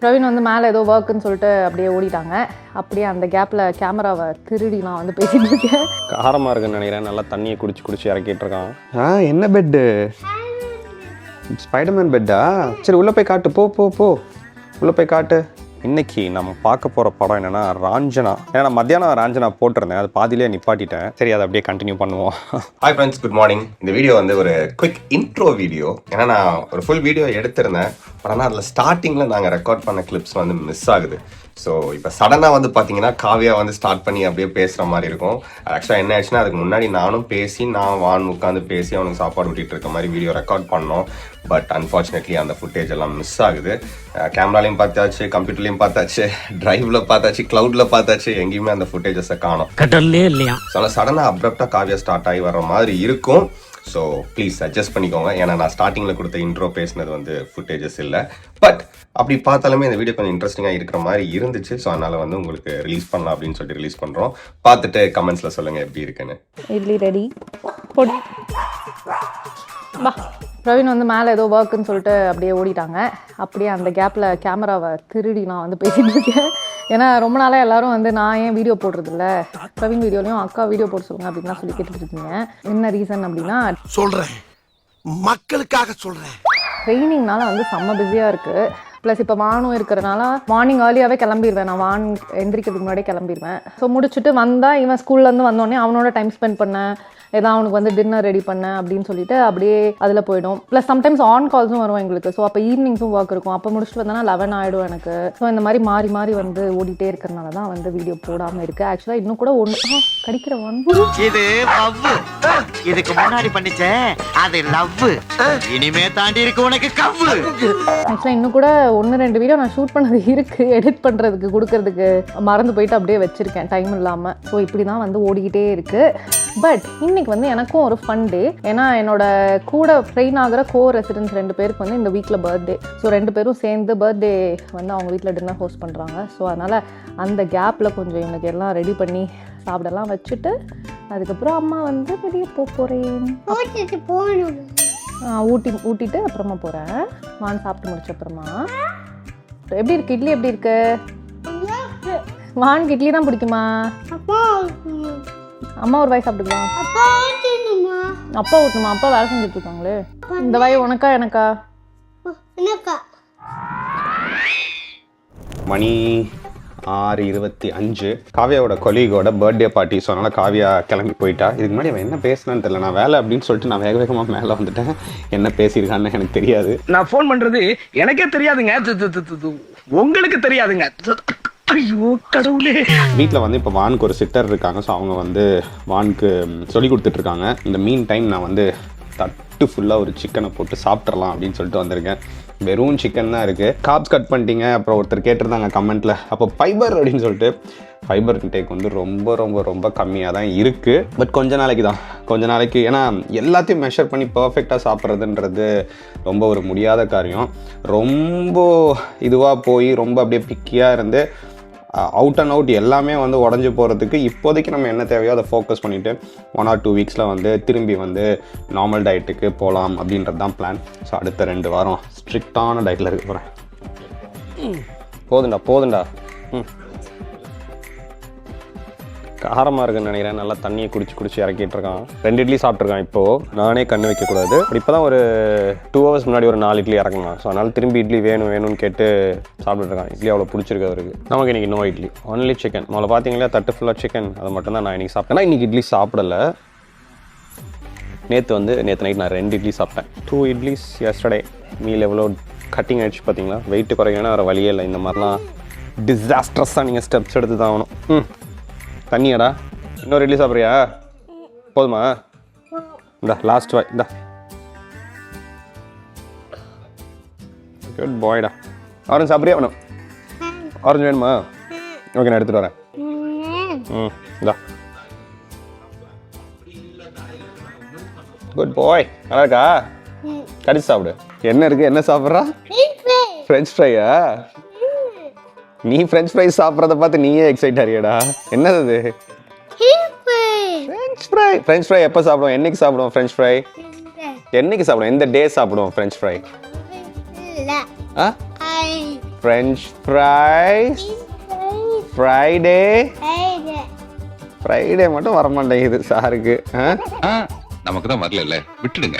பிரவீன் வந்து மேலே ஏதோ ஒர்க்குன்னு சொல்லிட்டு அப்படியே ஓடிட்டாங்க. அப்படியே அந்த கேப்பில் கேமராவை திருடி நான் வந்து பேசிகிட்டு இருக்கேன். காரமாக இருக்குன்னு நினைக்கிறேன். நல்லா தண்ணியை குடிச்சு இறக்கிட்டு இருக்கான். என்ன பெட்டு? ஸ்பைடர்மேன் பெட்டா? சரி உள்ளே போய் காட்டு. போ உள்ளே போய் காட்டு. இன்னைக்கு நம்ம பார்க்க போகிற படம் என்னென்னா ராஞ்சனா. ஏன்னா நான் மத்தியானம் ராஞ்சனா போட்டிருந்தேன், அது பாதியிலே நிப்பாட்டிட்டேன். சரி, அதை அப்படியே கண்டினியூ பண்ணுவோம். Hi friends, good morning. இந்த வீடியோ வந்து ஒரு குவிக் இன்ட்ரோ வீடியோ. ஏன்னா நான் ஒரு ஃபுல் வீடியோ எடுத்திருந்தேன், பட் ஆனால் அதில் ஸ்டார்டிங்கில் நாங்கள் ரெக்கார்ட் பண்ண கிளிப்ஸ் வந்து மிஸ் ஆகுது. ஸோ இப்போ சடனாக வந்து பார்த்தீங்கன்னா காவியா வந்து ஸ்டார்ட் பண்ணி அப்படியே பேசுகிற மாதிரி இருக்கும். ஆக்சுவலாக என்ன ஆச்சுன்னா, அதுக்கு முன்னாடி நானும் பேசி வான் உட்காந்து பேசி அவனுக்கு சாப்பாடு ஊட்டிகிட்டு இருக்க மாதிரி வீடியோ ரெக்கார்ட் பண்ணோம். பட் அன்ஃபார்ச்சுனேட்லி அந்த ஃபுட்டேஜ் எல்லாம் மிஸ் ஆகுது. கேமராலையும் பார்த்தாச்சு, கம்ப்யூட்டர்லையும் பார்த்தாச்சு, டிரைவில் பார்த்தாச்சு, க்ளவுடில் பார்த்தாச்சு, எங்கேயுமே அந்த ஃபுட்டேஜஸை காணோம். கடல்லே இல்லையா? ஸோ சடனாக அப்ரப்டாக காவியா ஸ்டார்ட் ஆகி வர்ற மாதிரி இருக்கும். ஸோ ப்ளீஸ் அட்ஜஸ்ட் பண்ணிக்கோங்க. ஏன்னா நான் ஸ்டார்டிங்கில் கொடுத்த இன்ட்ரோ பேசினது வந்து ஃபுட்டேஜஸ் இல்லை. பட் அப்படி பார்த்தாலுமே இந்த வீடியோ கொஞ்சம் இன்ட்ரெஸ்டிங்காக இருக்கிற மாதிரி இருந்துச்சு. ஸோ அதனால் வந்து உங்களுக்கு ரிலீஸ் பண்ணலாம் அப்படின்னு சொல்லிட்டு ரிலீஸ் பண்ணுறோம். பார்த்துட்டு கமெண்ட்ஸில் சொல்லுங்கள் எப்படி இருக்குன்னு. இட்லி ரெடி போடு. வா. பிரவீன் வந்து மேலே ஏதோ ஒர்க்குன்னு சொல்லிட்டு அப்படியே ஓடிட்டாங்க. அப்படியே அந்த கேப்பில் கேமராவை திருடி நான் வந்து பேசிகிட்டு இருக்கேன். ஏன்னா ரொம்ப நாளாக எல்லாரும் வந்து நான் ஏன் வீடியோ போடுறதில்ல, பிரவீன் வீடியோலையும் அக்கா வீடியோ போட சொல்லுங்க அப்படின்லாம் சொல்லி கேட்டுட்டு இருக்கீங்க. என்ன ரீசன் அப்படின்னா, சொல்றேன், மக்களுக்காக சொல்றேன். ட்ரைனிங்னால வந்து செம்ம பிஸியாக இருக்குது. ப்ளஸ் இப்போ வானும் இருக்கிறனால மார்னிங் ஏர்லியாகவே கிளம்பிடுவேன். நான் வான் எந்திரிக்கிறதுக்கு முன்னாடியே கிளம்பிடுவேன். ஸோ முடிச்சுட்டு வந்தால் இவன் ஸ்கூல்லேருந்து வந்தோடனே அவனோட டைம் ஸ்பெண்ட் பண்ணேன், ஏதாவது அவனுக்கு வந்து டின்னர் ரெடி பண்ணேன் அப்படின்னு சொல்லிட்டு அப்படியே அதில் போயிடும். ப்ளஸ் சம்டைம்ஸ் ஆன் கால்ஸும் வரும் எங்களுக்கு. ஸோ அப்போ ஈவினிங்ஸும் ஒர்க் இருக்கும். அப்போ முடிச்சுட்டு வந்தேன்னா 11 ஆகிடும் எனக்கு. ஸோ இந்த மாதிரி மாறி மாறி வந்து ஓடிட்டே இருக்கிறனால தான் வந்து வீடியோ போடாமல் இருக்குது. ஆக்சுவலாக இன்னும் கூட ஒன்று கடிக்கிறவன் இது லவ். இதுக்கு முன்னாடி பண்ணிச்சே அது லவ். இனிமே தாண்டி இருக்கு உனக்கு கவ்வு. ஆக்சுவலாக இன்னும் கூட 1-2 வீடியோ நான் ஷூட் பண்ணது இருக்குது, எடிட் பண்ணுறதுக்கு கொடுக்கறதுக்கு மறந்து போயிட்டு அப்படியே வச்சுருக்கேன் டைம் இல்லாமல். ஸோ இப்படி தான் வந்து ஓடிக்கிட்டே இருக்குது. பட் இன்னைக்கு வந்து எனக்கும் ஒரு ஃபன் டே. ஏன்னா என்னோட கூட ட்ரெயின் ஆகிற ரெசிடென்ட்ஸ் 2 பேருக்கு வந்து இந்த வீக்கில் பர்த்டே. ஸோ 2 பேரும் சேர்ந்து பர்த்டே வந்து அவங்க வீட்டில் டின்னர் ஹோஸ்ட் பண்ணுறாங்க. ஸோ அதனால் அந்த கேப்பில் கொஞ்சம் இவனுக்கு எல்லாம் ரெடி பண்ணி சாப்பிடலாம் வச்சுட்டு அதுக்கப்புறம் அம்மா வந்து வெளியே போகிறேன். ஊட்டிட்டு அப்புறமா போகிறேன். வான் சாப்பிட்டு முடிச்ச அப்புறமா. எப்படி இருக்கு இட்லி? எப்படி இருக்கு? வானுக்கு இட்லி தான் பிடிக்குமா? அம்மா ஒரு வாய் சாப்பிட்டுக்கலாம். அப்பா ஊட்டணுமா? அப்பா வேலை செஞ்சுட்டு இருக்காங்களே. இந்த வாய் உனக்கா எனக்கா? மணி 6:25. காவியாவோட கொலீகோட பர்த்டே பார்ட்டி. ஸோ அதனால் காவியா கிளம்பி போயிட்டா. இதுக்கு முன்னாடி அவன் என்ன பேசினான்னு தெரியல. நான் வேலை அப்படின்னு சொல்லிட்டு நான் வேக வேகமாக மேலே வந்துட்டேன். என்ன பேசியிருக்கான்னு எனக்கு தெரியாது. நான் ஃபோன் பண்றது எனக்கே தெரியாதுங்க, உங்களுக்கு தெரியாதுங்க. ஐயோ கடவுளே. வீட்டில் வந்து இப்போ வானுக்கு ஒரு சிட்டர் இருக்காங்க. ஸோ அவங்க வந்து வானுக்கு சொல்லி கொடுத்துட்ருக்காங்க. இந்த மீன் டைம் நான் வந்து தட்டு ஃபுல்லாக ஒரு சிக்கனை போட்டு சாப்பிட்றலாம் அப்படின்னு சொல்லிட்டு வந்திருக்கேன். வெறும் சிக்கன் தான் இருக்குது. காப்ஸ் கட் பண்ணிட்டீங்க. அப்புறம் ஒருத்தர் கேட்டிருந்தாங்க கமெண்ட்டில், அப்போ ஃபைபர் அப்படின்னு சொல்லிட்டு. ஃபைபர் இன்டேக் வந்து ரொம்ப ரொம்ப ரொம்ப கம்மியாக தான் இருக்குது. பட் கொஞ்ச நாளைக்கு ஏன்னா எல்லாத்தையும் மெஷர் பண்ணி பர்ஃபெக்டாக சாப்பிட்றதுன்றது ரொம்ப ஒரு முடியாத காரியம். ரொம்ப இதுவாக போய் ரொம்ப அப்படியே பிக்கியாக இருந்து அவுட் அண்ட் அவுட் எல்லாமே வந்து உடஞ்சி போகிறதுக்கு இப்போதைக்கு நம்ம என்ன தேவையோ அதை ஃபோக்கஸ் பண்ணிவிட்டு 1 or 2 வீக்ஸில் வந்து திரும்பி வந்து நார்மல் டயட்டுக்கு போகலாம் அப்படின்றது தான் பிளான். ஸோ அடுத்த 2 வாரம் ஸ்ட்ரிக்டான டயட்டில் இருக்க போகிறேன். போதுண்டா. காரமாக இருக்குன்னு நினைக்கிறேன். நல்லா தண்ணியை குடிச்சு இறக்கிட்டு இருக்கான். 2 இட்லி சாப்பிட்ருக்கான். இப்போது நானே கண்ணு வைக்கக்கூடாது. இப்போ தான் ஒரு 2 hours முன்னாடி ஒரு 4 இட்லி இறக்குனான். ஸோ அதனால் திரும்பி இட்லி வேணும்னு கேட்டு சாப்பிட்டுருக்கான். இட்லி அவ்வளோ பிடிச்சிருக்கு அவருக்கு. நமக்கு இன்றைக்கி நோ இட்லி, ஒன்லி சிக்கன். முதல்ல பார்த்தீங்களா தட்டு ஃபுல்லாக சிக்கன். அதை மட்டும் தான் நான் இன்றைக்கி சாப்பிட்டேன். இன்றைக்கி இட்லி சாப்பிடலை. நேற்று நைட் நான் 2 இட்லி சாப்பிட்டேன். 2 இட்லிஸ் எஸ்டர்டே. மீல் எவ்வளோ கட்டிங் ஆகிடுச்சு பார்த்தீங்களா? வெயிட்டு குறைக்கணும்னா வேறு வழியே இல்லை. இந்த மாதிரிலாம் டிசாஸ்ட்ரஸாக நீங்கள் ஸ்டெப்ஸ் எடுத்து தான் ஆகணும். தண்ணியாடா? இன்னொரு இட்லி சாப்பிட்றியா? போதுமா? இந்தா லாஸ்ட் வாய். இந்தா குட் பாய்டா. ஆரஞ்சு சாப்பிட்றியா? வேணும் ஆரஞ்சு வேணுமா? ஓகே, நான் எடுத்துகிட்டு வரேன். இந்தா குட் பாய். நல்லா இருக்கா? கடிச்சு சாப்பிடு. என்ன இருக்குது? என்ன சாப்பிட்றா? ஃப்ரெஞ்ச் ஃப்ரையா? நீ ஃப்ரெஞ்ச் ஃப்ரைஸ் சாப்பிட்றத பார்த்து நீயே எக்ஸைட் ஆகியடா. என்னது அது? ஃப்ரெஞ்ச் ஃப்ரை எப்போ சாப்பிடுவோம்? என்னைக்கு சாப்பிடுவோம் ஃப்ரெஞ்ச் ஃப்ரை? என்னைக்கு சாப்பிடுவோம்? எந்த டே சாப்பிடுவோம் French fry? French fries Friday Friday மட்டும் வர மாட்டேங்குது சாருக்கு. நமக்கு தான் வரல, விட்டுடுங்க.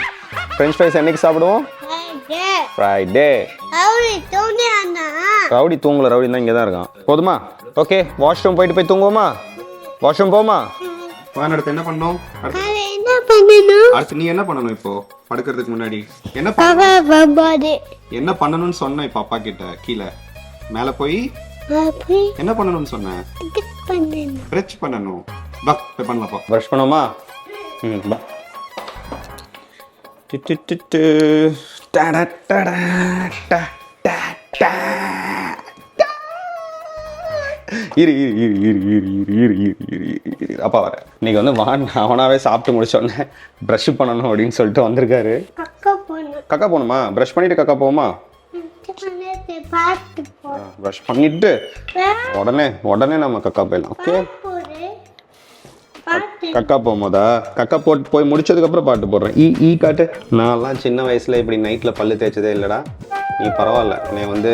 ஃப்ரெஞ்ச் ஃப்ரைஸ் என்னைக்கு சாப்பிடுவோம்? ஃப்ரைடே. ரவுடி தூங்கல, ரவுடி தான் இங்கே தான் இருக்கான். போதுமா? ஓகே, வாஷ்ரூம் போயிட்டு தூங்குவோமா? வாஷ்ரூம் போமா? அடுத்து என்ன பண்ணணும்? அடுத்து நீ என்ன பண்ணணும் இப்போ படுக்கிறதுக்கு முன்னாடி? என்ன பண்ணணும்னு சொன்ன இப்ப அப்பா கிட்ட? கீழே மேல போய் என்ன பண்ணணும்னு சொன்ன? பிரஷ் பண்ணணும். பா போய் பண்ணலாம்ப்பா. பிரஷ் பண்ணுமா? பா. இரு அப்பா வர. இன்னைக்கு வந்து அவனாவே சாப்பிட்டு முடிச்சோடனே ப்ரஷ் பண்ணணும் அப்படின்னு சொல்லிட்டு வந்திருக்காரு. கக்கா போகணுமா? ப்ரஷ் பண்ணிட்டு கக்கா போகுமா? ப்ரஷ் பண்ணிட்டு உடனே நம்ம கக்கா போயிடலாம். ஓகே, கக்கா போகும்போதா? கக்கா போட்டு போய் முடிச்சதுக்கப்புறம் பாட்டு போடுறேன். ஈ காட்டு. நான்லாம் சின்ன வயசுல இப்படி நைட்டில் பல்லு தேய்ச்சதே இல்லைடா. நீ பரவாயில்ல, நீ வந்து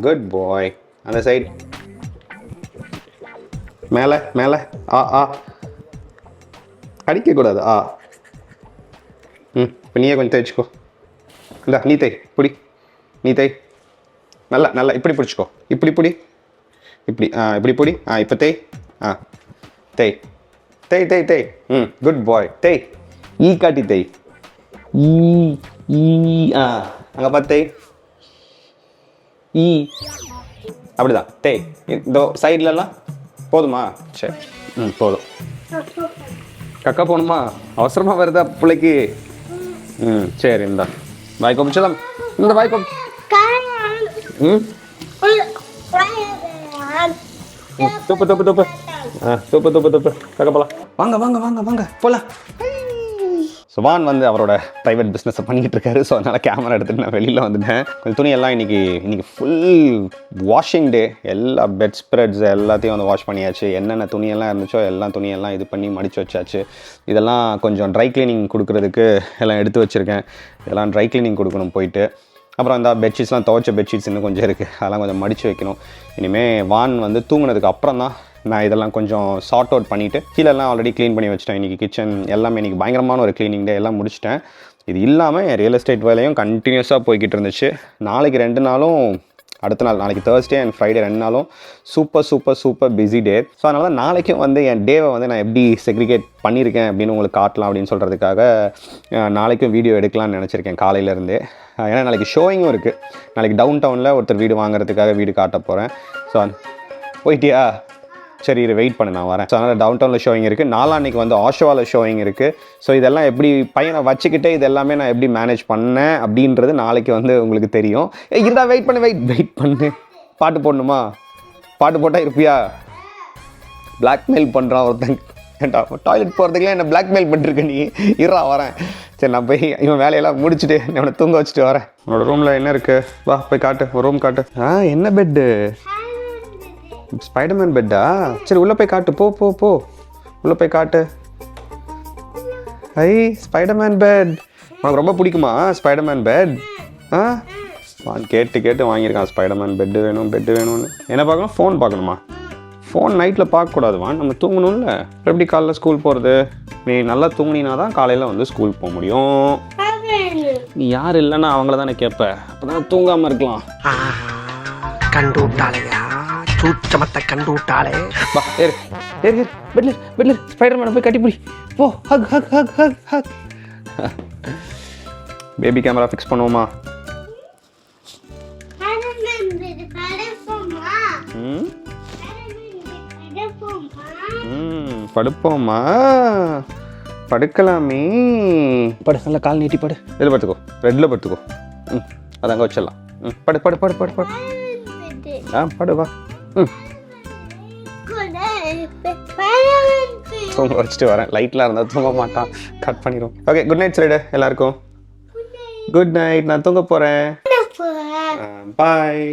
குட் பாய். அந்த சைட் மேலே அடிக்கக்கூடாது. இப்போ நீயே கொஞ்சம் தேய்ச்சிக்கோ. இல்லை நீ தேய், பிடி, நீ தேய். நல்லா இப்படி பிடிச்சிக்கோ. இப்படி பிடி, இப்படி இப்படி பிடி. இப்போ தேய். தேய். குட் பாய். தேய். ஈ காட்டி தேய். அங்கே பார்த்து தேய். அப்படிதான் தேய். இந்த சைட்லலாம் போதுமா? சரி, போதும். கக்கா போகணுமா? அவசரமாக வருதா பிள்ளைக்கு? சரி, இந்தா வாய்க்கோ பிடிச்சலாம். இந்த வாய்க்கோ. தூப்பு. கக்கா போலாம். வாங்க போலாம். சுபான் வந்து அவரோட ப்ரைவேட் பிஸ்னஸை பண்ணிக்கிட்டு இருக்காரு. ஸோ அதனால் கேமரா எடுத்துகிட்டு நான் வெளியில் வந்துட்டேன். கொஞ்சம் துணியெல்லாம் இன்றைக்கி ஃபுல் வாஷிங் டே. எல்லா பெட் ஸ்ப்ரெட்ஸ் எல்லாத்தையும் வந்து வாஷ் பண்ணியாச்சு. என்னென்ன துணியெல்லாம் இருந்துச்சோ துணியெல்லாம் இது பண்ணி மடித்து வச்சாச்சு. இதெல்லாம் கொஞ்சம் ட்ரை கிளீனிங் கொடுக்குறதுக்கு எல்லாம் எடுத்து வச்சுருக்கேன். இதெல்லாம் ட்ரை கிளீனிங் கொடுக்கணும் போயிட்டு. அப்புறம் இந்த பெட்ஷீட்ஸ்லாம் துவைச்ச பெட்ஷீட்ஸ் இன்னும் கொஞ்சம் இருக்குது. அதெல்லாம் கொஞ்சம் மடித்து வைக்கணும். இனிமேல் வான் வந்து தூங்குனதுக்கு அப்புறம் தான் நான் இதெல்லாம் கொஞ்சம் சார்ட் அவுட் பண்ணிவிட்டு கீழெல்லாம் ஆல்ரெடி க்ளீன் பண்ணி வச்சிட்டேன். இன்றைக்கி கிச்சன் எல்லாமே இன்றைக்கி பயங்கரமான ஒரு க்ளீனிங் டே. எல்லாம் முடிச்சிட்டேன். இது இல்லாமல் என் ரியல் எஸ்டேட் வேலையும் கண்டினியூஸாக போய்கிட்டு இருந்துச்சு. நாளைக்கு 2 நாளும், அடுத்த நாள் நாளைக்கு தேர்ஸ்டே அண்ட் ஃப்ரைடே 2 நாளும் சூப்பர் பிஸி டே. ஸோ அதனால தான் நாளைக்கும் வந்து என் டேவை வந்து நான் எப்படி செக்ரிகேட் பண்ணியிருக்கேன் அப்படின்னு உங்களுக்கு காட்டலாம் அப்படின்னு சொல்கிறதுக்காக நாளைக்கும் வீடியோ எடுக்கலாம்னு நினச்சிருக்கேன் காலையிலேருந்தே. ஏன்னா நாளைக்கு ஷோயிங்கும் இருக்குது. நாளைக்கு டவுன் டவுனில் ஒருத்தர் வீடு வாங்குறதுக்காக வீடு காட்ட போகிறேன். ஸோ போயிட்டியா? சரி, வெயிட் பண்ணு, நான் வரேன். ஸோ அதனால் டவுன் டவுனில் ஷோயிங் இருக்குது. நாளான்னைக்கு வந்து ஆஷோவாவில் ஷோயிங் இருக்குது. ஸோ இதெல்லாம் எப்படி பையனை வச்சுக்கிட்டே இது எல்லாமே நான் எப்படி மேனேஜ் பண்ணேன் அப்படின்றது நாளைக்கு வந்து உங்களுக்கு தெரியும். இருந்தால் வெயிட் பண்ணு. பாட்டு போடணுமா? பாட்டு போட்டால் இருப்பியா? பிளாக்மெயில் பண்ணுறான் ஒருத்தன். டாய்லெட் போகிறதுக்குலாம் என்ன பிளாக்மெயில் பண்ணிருக்க நீ? வரேன். சரி, நான் போய் இவன் வேலையெல்லாம் முடிச்சுட்டு அவனை தூங்க வச்சுட்டு வரேன். உன்னோட ரூமில் என்ன இருக்குது? வா போய் காட்டு, ஒரு ரூம் காட்டு. என்ன பெட்டு? ஸ்பைடர்மேன் பெட்டா? சரி, உள்ளே போய் காட்டு. போ உள்ளே போய் காட்டு. ஸ்பைடர்மேன் பெட் உனக்கு ரொம்ப பிடிக்குமா? ஸ்பைடர்மேன் பெட் கேட்டு வாங்கியிருக்கான். ஸ்பைடர்மேன் பெட்டு வேணும்னு. என்ன பார்க்கணும்? ஃபோன் பார்க்கணுமா? ஃபோன் நைட்டில் பார்க்கக்கூடாதுவா, நம்ம தூங்கணும்ல. எப்படி காலைல ஸ்கூல் போகிறது? நீ நல்லா தூங்கினா தான் காலையில் வந்து ஸ்கூல் போக முடியும். நீ யார் இல்லைன்னா அவங்கள தானே கேட்ப. அப்போ தான் தூங்காமல் இருக்கலாம். கண்டு விட்டாளையா, சூச்சமத்தை கண்டு விட்டாளே. வா, ஏறு பெட்லர் ஸ்பைடர்மேனை போய் கட்டிப்பிடி. போ, ஹக். பேபி கேமரா ஃபிக்ஸ் பண்ணுவோமா? படுப்போமா? படுக்கலாமே. படு, நல்லா கால் நீட்டி படு. இதில் படுத்துக்கோ, ரெட்டில் படுத்துக்கோ. அதாங்க வச்சிடலாம். படு. படு, வா. தூங்க வச்சுட்டு வரேன். லைட்லாம் இருந்தால் தூங்க மாட்டான், கட் பண்ணிடும். ஓகே, குட் நைட் சொல்லிடு எல்லாருக்கும். குட் நைட், நான் தூங்க போகிறேன். பாய்.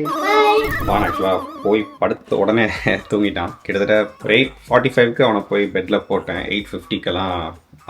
ஆக்சுவலாக போய் படுத்த உடனே தூங்கிட்டான். கிட்டத்தட்ட ஒரு 8:45க்கு அவனை போய் பெட்டில் போட்டேன். 8:50க்கெல்லாம்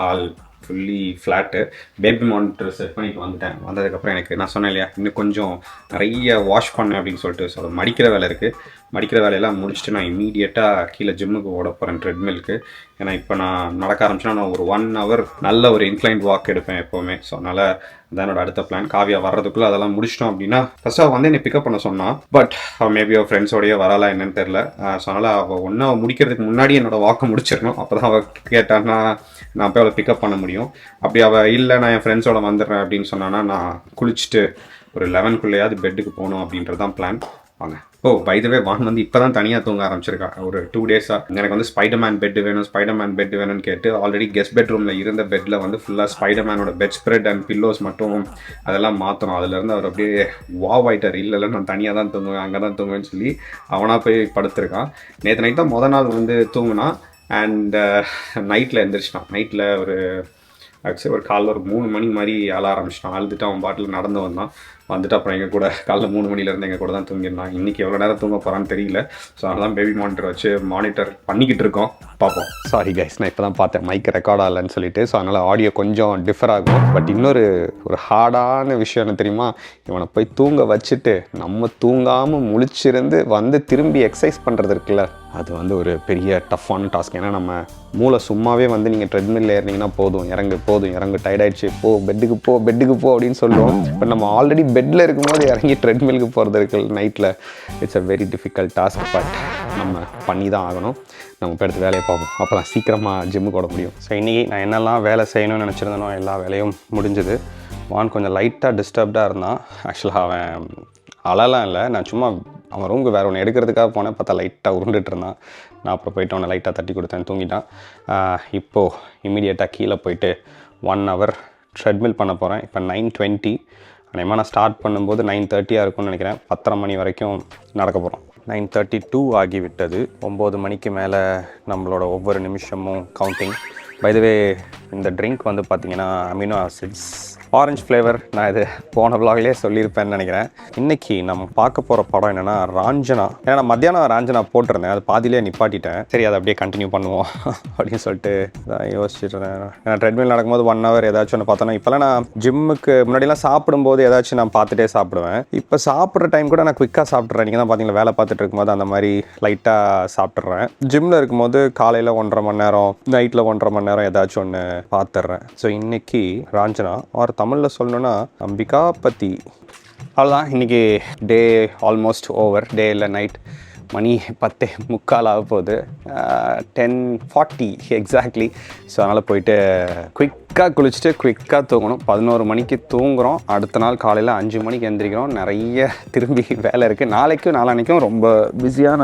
ஆள் fully flat. Baby monitor set பண்ணிட்டு வந்துட்டேன். வந்ததுக்கப்புறம் எனக்கு நான் சொன்னேன் இல்லையா, இன்னும் கொஞ்சம் நிறைய வாஷ் பண்ணேன் அப்படின்னு சொல்லிட்டு. ஸோ மடிக்கிற வேலை இருக்குது. மடிக்கிற வேலையெல்லாம் முடிச்சுட்டு நான் இம்மீடியட்டாக கீழே ஜிம்முக்கு ஓட போகிறேன், ட்ரெட்மில்க்கு. ஏன்னா இப்போ நான் நடக்க ஆரம்பிச்சேன்னா நான் ஒரு 1 hour நல்ல ஒரு இன்க்ளைன்ட் வாக் எடுப்பேன் எப்போவுமே. ஸோ அதனால் அதான் என்னோட அடுத்த பிளான். காவியா வர்றதுக்குள்ளே அதெல்லாம் முடிச்சிட்டோம் அப்படின்னா ஃபஸ்ட்டு அவள் வந்து என்னை பிக்கப் பண்ண சொன்னான். பட் மேபி அவள் ஃப்ரெண்ட்ஸோடையே வரலா என்னன்னு தெரில. ஸோ அதனால் அவள் ஒன்றா முடிக்கிறதுக்கு முன்னாடி என்னோட வாக்கை முடிச்சிடணும். அப்போ தான் அவள் கேட்டான்னா நான் போய் அவளை பிக்கப் பண்ண முடியும். அப்படி அவள் இல்லை நான் என் ஃப்ரெண்ட்ஸோட வந்துடுறேன் அப்படின்னு சொன்னான்னா நான் குளிச்சுட்டு ஒரு 11 பெட்டுக்கு போகணும் அப்படின்றது தான் பிளான். வாங்க. பை த வே வான் வந்து இப்போ தான் தனியாக தூங்க ஆரம்பிச்சிருக்கா. ஒரு 2 days-ஆக எனக்கு வந்து ஸ்பைடர்மேன் பெட் வேணும்னு கேட்டு ஆல்ரெடி கெஸ்ட் பெட்ரூமில் இருந்த பெட்டில் வந்து ஃபுல்லாக ஸ்பைடர்மேனோட பெட் ஸ்ப்ரெட் அண்ட் பில்லோஸ் மட்டும் அதெல்லாம் மாற்றணும். அதுலேருந்து அவர் அப்படியே வாவ் ஆயிட்டார். இல்லை நான் தனியாக தான் தூங்குவேன், அங்கே தான் தூங்குவேன்னு சொல்லி அவனாக போய் படுத்திருக்கான். நேற்று நைட் தான் மொதல் நாள் வந்து தூங்கினான். அண்ட் நைட்டில் எந்திரிச்சிட்டான். நைட்டில் ஆக்சுவலி ஒரு காலைல ஒரு 3 மணி மாதிரி அழ ஆரம்பிச்சிட்டான். அழுதுட்டு அவன் பாட்டில் நடந்து வந்துட்டு அப்புறம் எங்கள் கூட காலைல 3 மணிலேருந்து எங்கள் கூட தான் தூங்கியிருந்தான். இன்றைக்கி எவ்வளோ நேரம் தூங்க போகிறான்னு தெரியல. ஸோ அதெல்லாம் பேபி மானிட்டர் வச்சு மானிட்டர் பண்ணிக்கிட்டு இருக்கோம், பார்ப்போம். சாரி கைஸ், நான் இப்போ தான் பார்த்தேன் மைக் ரெக்கார்ட் ஆகலைன்னு சொல்லிட்டு. ஸோ அதனால் ஆடியோ கொஞ்சம் டிஃபர் ஆகும். பட் இன்னொரு ஹார்டான விஷயம் என்ன தெரியுமா, இவனை போய் தூங்க வச்சுட்டு நம்ம தூங்காமல் முழிச்சிருந்து வந்து திரும்பி எக்ஸசைஸ் பண்ணுறது இருக்குல்ல, அது வந்து ஒரு பெரிய டஃப்பான டாஸ்க். ஏன்னா நம்ம மூளை சும்மாவே வந்து நீங்கள் ட்ரெட்மில்ல ஏறினீங்கன்னா போதும் இறங்கு டயர்ட் ஆகிடுச்சு, பெட்டுக்கு போ அப்படின்னு சொல்லுவோம். பட் நம்ம ஆல்ரெடி பெட்டில் இருக்கும்போது இறங்கி ட்ரெட்மில்க்கு போகிறது இருக்கு நைட்டில். It's a very difficult task. But நம்ம பண்ணி தான் ஆகணும். நம்ம இப்போ எடுத்து வேலையை பார்ப்போம். அப்போ தான் சீக்கிரமாக ஜிம்முக்கு ஓட முடியும். ஸோ இன்றைக்கி நான் என்னெல்லாம் வேலை செய்யணும்னு நினச்சிருந்தேனோ எல்லா வேலையும் முடிஞ்சுது. வான் கொஞ்சம் லைட்டாக டிஸ்டர்ப்டாக இருந்தான். ஆக்சுவலாக அவன் அழலாம் இல்லை, நான் சும்மா அவன் ரூமுக்கு வேறு ஒன்று எடுக்கிறதுக்காக போனேன். பார்த்தா லைட்டாக உருண்டுட்டு இருந்தான். நான் அப்புறம் போய்ட்டு அவனை லைட்டாக தட்டி கொடுத்தேன், தூங்கிட்டான். இப்போது இம்மீடியட்டாக கீழே போயிட்டு 1 hour ட்ரெட்மில் பண்ண போகிறேன். இப்போ 9:20. அநேகமாக நான் ஸ்டார்ட் பண்ணும்போது 9:30 இருக்கும்னு நினைக்கிறேன். 10:30 மணி வரைக்கும் நடக்க போகிறோம். 9:32 ஆகிவிட்டது. 9 மணிக்கு மேலே நம்மளோட ஒவ்வொரு நிமிஷமும் கவுண்டிங். பை த வே இந்த ட்ரிங்க் வந்து பார்த்திங்கன்னா அமினோ ஆசிட்ஸ் ஆரஞ்சு ஃப்ளேவர். நான் இது போன vlogலேயே சொல்லியிருப்பேன்னு நினைக்கிறேன். இன்றைக்கி நம்ம பார்க்க போகிற படம் என்னென்னா ராஞ்சனா. ஏன்னா நான் மத்தியானம் ராஞ்சனா போட்டிருந்தேன், அது பாதியிலே நிப்பாட்டிட்டேன். சரி அதை அப்படியே கண்டினியூ பண்ணுவோம் அப்படின்னு சொல்லிட்டு தான் யோசிச்சுட்ருந்தேன். ஏன்னா ட்ரெட்மில் நடக்கும்போது 1 hour ஏதாச்சும் ஒன்று பார்த்தோன்னா, இப்போலாம் நான் ஜிம்முக்கு முன்னாடிலாம் சாப்பிடும்போது ஏதாச்சும் நான் பார்த்துட்டே சாப்பிடுவேன். இப்போ சாப்பிட்ற டைம் கூட நான் குயிக்காக சாப்பிட்றேன். நீங்கள் தான் பார்த்தீங்களா வேலை பார்த்துட்டு இருக்கும்போது அந்த மாதிரி லைட்டாக சாப்பிட்றேன். ஜிம்மில் இருக்கும்போது காலையில் 1.5 மணி நேரம், நைட்டில் 1.5 மணி நேரம் ஏதாச்சும் ஒன்று பார்த்துட்றேன். ஸோ இன்றைக்கி ராஞ்சனா ஒரு தமிழில் சொல்லணுன்னா அம்பிகாபதி. அவ்வளோதான். இன்றைக்கி டே ஆல்மோஸ்ட் ஓவர். டே இல்லை, நைட். மணி 10:45 ஆக போகுது. 10:40 எக்ஸாக்ட்லி. ஸோ அதனால் போயிட்டு குயிக்காக குளிச்சுட்டு குயிக்காக தூங்கணும். 11 மணிக்கு தூங்குகிறோம். அடுத்த நாள் காலையில் 5 மணிக்கு எந்திரிக்கிறோம். நிறைய திரும்பி வேலை இருக்குது. நாளைக்கும் நாளான்னைக்கும் ரொம்ப பிஸியான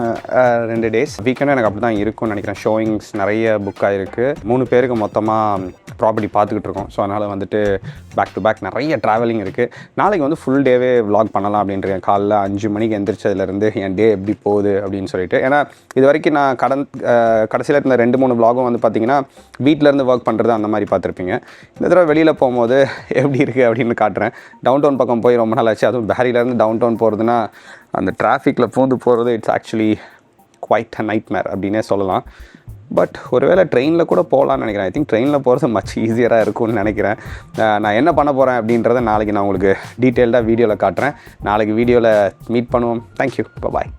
2 days. வீக்கெண்டும் எனக்கு அப்படி தான் இருக்கும்னு நினைக்கிறேன். ஷோயிங்ஸ் நிறைய புக் ஆகிருக்கு. 3 பேருக்கு மொத்தமாக ப்ராப்பர்ட்டி பார்த்துக்கிட்டு இருக்கோம். ஸோ அதனால் வந்துட்டு பேக் டு பேக் நிறைய ட்ராவலிங் இருக்குது. நாளைக்கு வந்து ஃபுல் டேவே vlog பண்ணலாம் அப்படின்றேன். காலைல 5 மணிக்கு எந்திரிச்சதுலேருந்து என் டே எப்படி போகுது அப்படின்னு சொல்லிட்டு. ஏன்னா இது வரைக்கும் நான் கடைசியில் இருந்த 2-3 vlogகும் வந்து பார்த்திங்கன்னா வீட்டிலேருந்து ஒர்க் பண்ணுறது அந்த மாதிரி பார்த்துருப்பீங்க. இந்த தடவை வெளியில் போகும்போது எப்படி இருக்குது அப்படின்னு காட்டுறேன். டவுன் டவுன் பக்கம் போய் ரொம்ப நாள் ஆச்சு. அதுவும் பேரியிலேருந்து டவுன் டவுன் போகிறதுனா அந்த டிராஃபிக்கில் பூந்து போகிறது it's actually quite a nightmare அப்படின்னே சொல்லலாம். பட் ஒருவேளை ட்ரெயினில் கூட போகலான்னு நினைக்கிறேன். ஐ திங்க் ட்ரெயினில் போகிறது மச் ஈஸியராக இருக்கும்னு நினைக்கிறேன். நான் என்ன பண்ண போகிறேன் அப்படின்றத நாளைக்கு நான் உங்களுக்கு டீட்டெயில்டாக வீடியோவில் காட்டுறேன். நாளைக்கு வீடியோவில் மீட் பண்ணுவோம். தேங்க்யூ, பாய்.